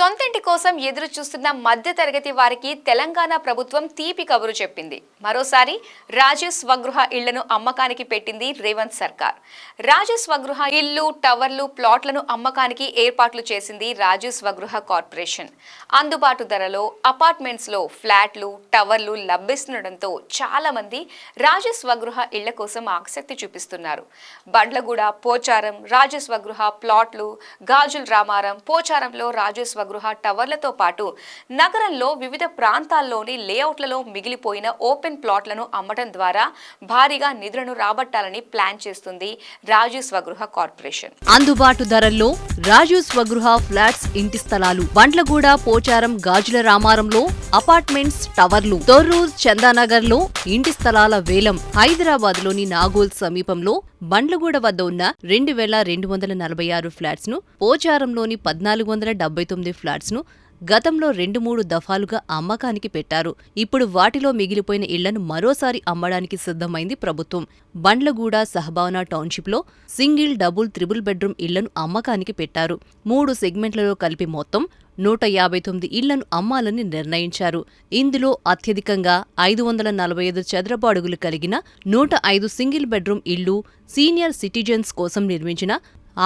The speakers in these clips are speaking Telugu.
సొంతింటి కోసం ఎదురు చూస్తున్న మధ్యతరగతి వారికి తెలంగాణ ప్రభుత్వం తీపి కబురు చెప్పింది. మరోసారి రాజీవ్ స్వగృహ ఇళ్లను అమ్మకానికి పెట్టింది రేవంత్ సర్కార్. రాజీవ్ స్వగృహ ఇళ్లు, టవర్లు, ప్లాట్లను అమ్మకానికి ఏర్పాట్లు చేసింది రాజీవ్ స్వగృహ కార్పొరేషన్. అందుబాటు ధరలో అపార్ట్మెంట్స్ లో ఫ్లాట్లు, టవర్లు లభిస్తుండటంతో చాలా మంది రాజీవ్ స్వగృహ ఇళ్ల కోసం ఆసక్తి చూపిస్తున్నారు. బండ్లగూడ, పోచారం రాజీవ్ స్వగృహ ప్లాట్లు, గాజుల రామారం, పోచారంలో రాజీవ్ స్వగృహ టవర్లతో పాటు నగరంలో వివిధ ప్రాంతాల్లోని లేఅవుట్లలో మిగిలిపోయిన ఓపెన్ ప్లాట్లను అమ్మడం ద్వారా భారీగా నిధులను రాబట్టాలని ప్లాన్ చేస్తుంది రాజీవ్ స్వగృహ కార్పొరేషన్. అందుబాటు ధరల్లో రాజీవ్ స్వగృహ ఫ్లాట్స్, ఇంటి స్థలాలు, బండ్లగూడ, పోచారం, గాజుల రామారంలో అపార్ట్మెంట్స్, టవర్లు, తొర్రూర్, చందానగర్ లో ఇంటి స్థలాల వేలం. హైదరాబాద్ లోని నాగోల్ సమీపంలో బండ్లగూడ వద్ద ఉన్న 2246 ఫ్లాట్స్ ను, పోచారంలోని 1479 ఫ్లాట్స్ ను గతంలో 2-3 దఫాలుగా అమ్మకానికి పెట్టారు. ఇప్పుడు వాటిలో మిగిలిపోయిన ఇళ్లను మరోసారి అమ్మడానికి సిద్ధమైంది ప్రభుత్వం. బండ్లగూడ సహభావన టౌన్షిప్ లో సింగిల్, డబుల్, త్రిబుల్ బెడ్రూమ్ ఇళ్లను అమ్మకానికి పెట్టారు. 3 సెగ్మెంట్లలో కలిపి మొత్తం 159 ఇళ్లను అమ్మాలని నిర్ణయించారు. ఇందులో అత్యధికంగా 545 చదరపు అడుగులు కలిగిన 105 సింగిల్ బెడ్రూమ్ ఇళ్లు, సీనియర్ సిటిజన్స్ కోసం నిర్మించిన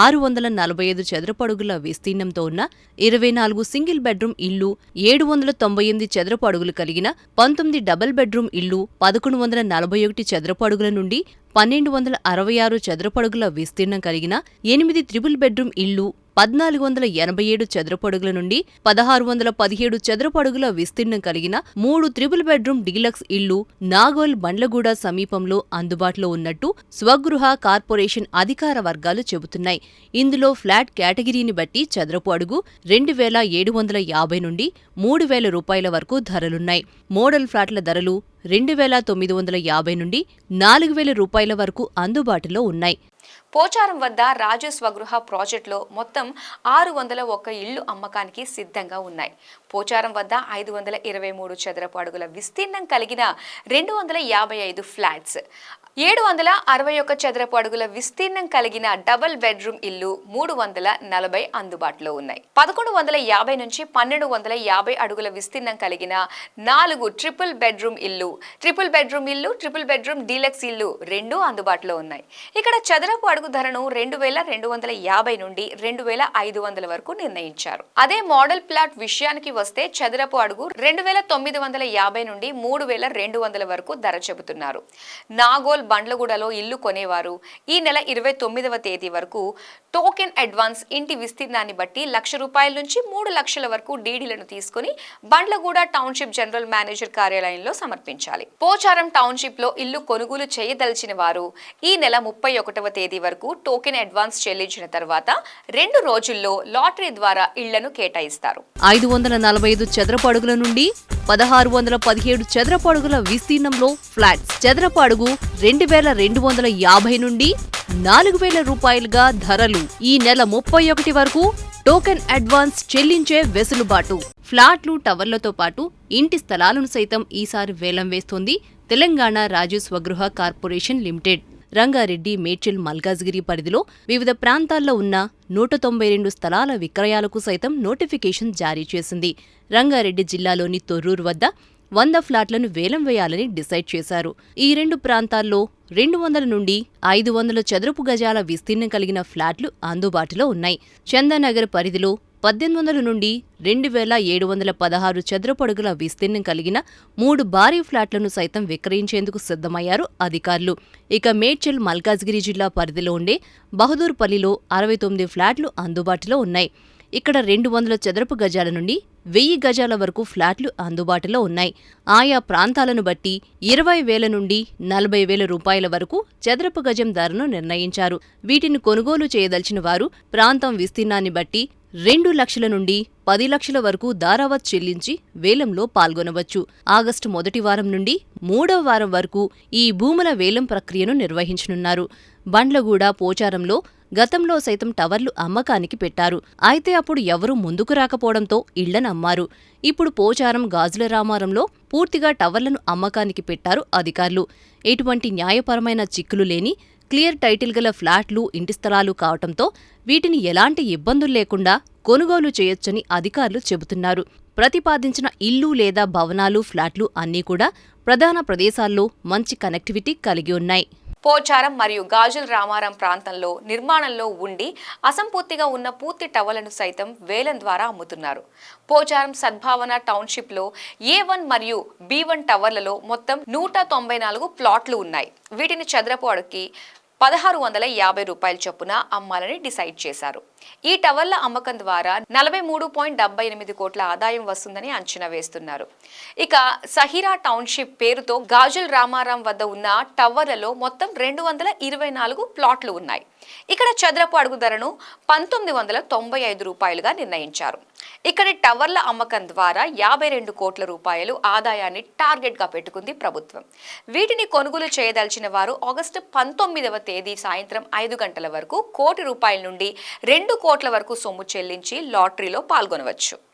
645 చదరపు అడుగుల విస్తీర్ణంతో ఉన్న 24 సింగిల్ బెడ్రూమ్ ఇళ్లు, 798 చదరపు అడుగులు కలిగిన 19 డబుల్ బెడ్రూమ్ ఇళ్లు, 1141 చదరపు అడుగుల నుండి 1266 చదరపు అడుగుల విస్తీర్ణం కలిగిన 8 త్రిబుల్ బెడ్రూమ్ ఇళ్లు, 1487 చదరపు అడుగుల నుండి 1617 చదరపు అడుగుల విస్తీర్ణం కలిగిన 3 త్రిబుల్ బెడ్రూమ్ డీలక్స్ ఇళ్లు నాగోల్, బండ్లగూడ సమీపంలో అందుబాటులో ఉన్నట్టు స్వగృహ కార్పొరేషన్ అధికార వర్గాలు చెబుతున్నాయి. ఇందులో ఫ్లాట్ కేటగిరీని బట్టి చదరపు అడుగు 2750 నుండి 3000 రూపాయల వరకు ధరలున్నాయి. మోడల్ ఫ్లాట్ల ధరలు 2950 నుండి 4000 రూపాయల వరకు అందుబాటులో ఉన్నాయి. పోచారం వద్ద రాజీవ్ స్వగృహ ప్రాజెక్టులో మొత్తం 601 ఇళ్లు అమ్మకానికి సిద్ధంగా ఉన్నాయి. పోచారం వద్ద 523 చదరపు అడుగుల విస్తీర్ణం కలిగిన 255 ఫ్లాట్స్, 761 చదరపు అడుగుల విస్తీర్ణం కలిగిన డబుల్ బెడ్రూమ్ ఇల్లు 340 అందుబాటులో ఉన్నాయి. 1150 నుంచి 1250 అడుగుల విస్తీర్ణం కలిగిన 4 ట్రిపుల్ బెడ్రూమ్ ఇల్లు, ట్రిపుల్ బెడ్రూమ్ డీలక్స్ ఇల్లు 2 అందుబాటులో ఉన్నాయి. ఇక్కడ చదరపు అడుగు ధరను 2250 నుండి 2500 వరకు నిర్ణయించారు. అదే మోడల్ ప్లాట్ విషయానికి వస్తే చదరపు అడుగు 2950 నుండి 3200 వరకు ధర చెబుతున్నారు. నాగోల్, బండ్లగూడలో ఇల్లు కొనేవారు ఈ నెల 29వ తేదీ వరకు టోకెన్ అడ్వాన్స్ ఇంటి విస్తీర్ణాన్ని బట్టి ₹1,00,000 నుంచి 3 లక్షల వరకు డీడీలను తీసుకుని బండ్లగూడ టౌన్షిప్ జనరల్ మేనేజర్ కార్యాలయంలో సమర్పించాలి. పోచారం టౌన్షిప్ లో ఇల్లు కొనుగోలు చేయదలిచిన వారు ఈ నెల 31వ తేదీ వరకు టోకెన్ అడ్వాన్స్ చెల్లించిన తర్వాత 2 రోజుల్లో లాటరీ ద్వారా ఇళ్లను కేటాయిస్తారు. 545 చదరపు అడుగుల నుండి 1617 చదరపు అడుగుల విస్తీర్ణంలో ఫ్లాట్స్, చదరపు అడుగు 2250 నుండి 4000 రూపాయలుగా ధరలు. ఈ నెల 31 వరకు టోకెన్ అడ్వాన్స్ చెల్లించే వెసులుబాటు. ఫ్లాట్లు, టవర్లతో పాటు ఇంటి స్థలాలను సైతం ఈసారి వేలం వేస్తోంది తెలంగాణ రాజీవ్ స్వగృహ కార్పొరేషన్ లిమిటెడ్. రంగారెడ్డి, మేడ్చల్, మల్కాజ్గిరి పరిధిలో వివిధ ప్రాంతాల్లో ఉన్న 192 స్థలాల విక్రయాలకు సైతం నోటిఫికేషన్ జారీ చేసింది. రంగారెడ్డి జిల్లాలోని తొర్రూరు వద్ద 100 ఫ్లాట్లను వేలం వేయాలని డిసైడ్ చేశారు. ఈ 2 ప్రాంతాల్లో 200 నుండి 500 చదరపు గజాల విస్తీర్ణం కలిగిన ఫ్లాట్లు అందుబాటులో ఉన్నాయి. చందానగర్ పరిధిలో 1800 నుండి 2716 చదరపు అడుగుల విస్తీర్ణం కలిగిన 3 భారీ ఫ్లాట్లను సైతం విక్రయించేందుకు సిద్ధమయ్యారు అధికారులు. ఇక మేడ్చల్, మల్కాజ్గిరి జిల్లా పరిధిలో ఉండే బహదూర్పల్లిలో 69 ఫ్లాట్లు అందుబాటులో ఉన్నాయి. ఇక్కడ 200 చదరపు గజాల నుండి 1000 గజాల వరకు ఫ్లాట్లు అందుబాటులో ఉన్నాయి. ఆయా ప్రాంతాలను బట్టి 20,000 నుండి 40,000 రూపాయల వరకు చదరపు గజం ధరను నిర్ణయించారు. వీటిని కొనుగోలు చేయదలిచిన వారు ప్రాంతం విస్తీర్ణాన్ని బట్టి 2 లక్షల నుండి 10 లక్షల వరకు దారావత్ చెల్లించి వేలంలో పాల్గొనవచ్చు. ఆగస్టు మొదటి వారం నుండి 3వ వారం వరకు ఈ భూముల వేలం ప్రక్రియను నిర్వహించనున్నారు. బండ్లగూడ, పోచారంలో గతంలో సైతం టవర్లు అమ్మకానికి పెట్టారు. అయితే అప్పుడు ఎవరూ ముందుకు రాకపోవడంతో ఇళ్లను అమ్మారు. ఇప్పుడు పోచారం, గాజుల రామారంలో పూర్తిగా టవర్లను అమ్మకానికి పెట్టారు అధికారులు. ఎటువంటి న్యాయపరమైన చిక్కులు లేని క్లియర్ టైటిల్ గల ఫ్లాట్లు, ఇంటి స్థలాలు కావటంతో వీటిని ఎలాంటి ఇబ్బందులు లేకుండా కొనుగోలు చేయొచ్చని అధికారులు చెబుతున్నారు. ప్రతిపాదించిన ఇల్లు లేదా భవనాలు, ఫ్లాట్లు అన్నీ కూడా ప్రధాన ప్రదేశాల్లో మంచి కనెక్టివిటీ కలిగి ఉన్నాయి. పోచారం మరియు గాజుల రామారం ప్రాంతంలో నిర్మాణంలో ఉండి అసంపూర్తిగా ఉన్న పూర్తి టవర్లను సైతం వేలం ద్వారా అమ్ముతున్నారు. పోచారం సద్భావన టౌన్షిప్లో A1 మరియు B1 టవర్లలో మొత్తం 194 ప్లాట్లు ఉన్నాయి. వీటిని చదరపు అడుగుకి 1650 రూపాయల చొప్పున అమ్మాలని డిసైడ్ చేశారు. ఈ టవర్ల అమ్మకం ద్వారా 43.78 కోట్ల ఆదాయం వస్తుందని అంచనా వేస్తున్నారు. ఇక సహిరా టౌన్షిప్ పేరుతో గాజుల్ రామారాం వద్ద ఉన్న టవర్లలో మొత్తం 224 ప్లాట్లు ఉన్నాయి. ఇక్కడ చదరపు అడుగు ధరను 1995 రూపాయలుగా నిర్ణయించారు. ఇక్కడి టవర్ల అమ్మకం ద్వారా 52 కోట్ల రూపాయలు ఆదాయాన్ని టార్గెట్ గా పెట్టుకుంది ప్రభుత్వం. వీటిని కొనుగోలు చేయదలిచిన వారు ఆగస్టు 19వ తేదీ సాయంత్రం 5 గంటల వరకు ₹1 కోటి నుండి 2 కోట్ల వరకు సొమ్ము చెల్లించి లాటరీలో పాల్గొనవచ్చు.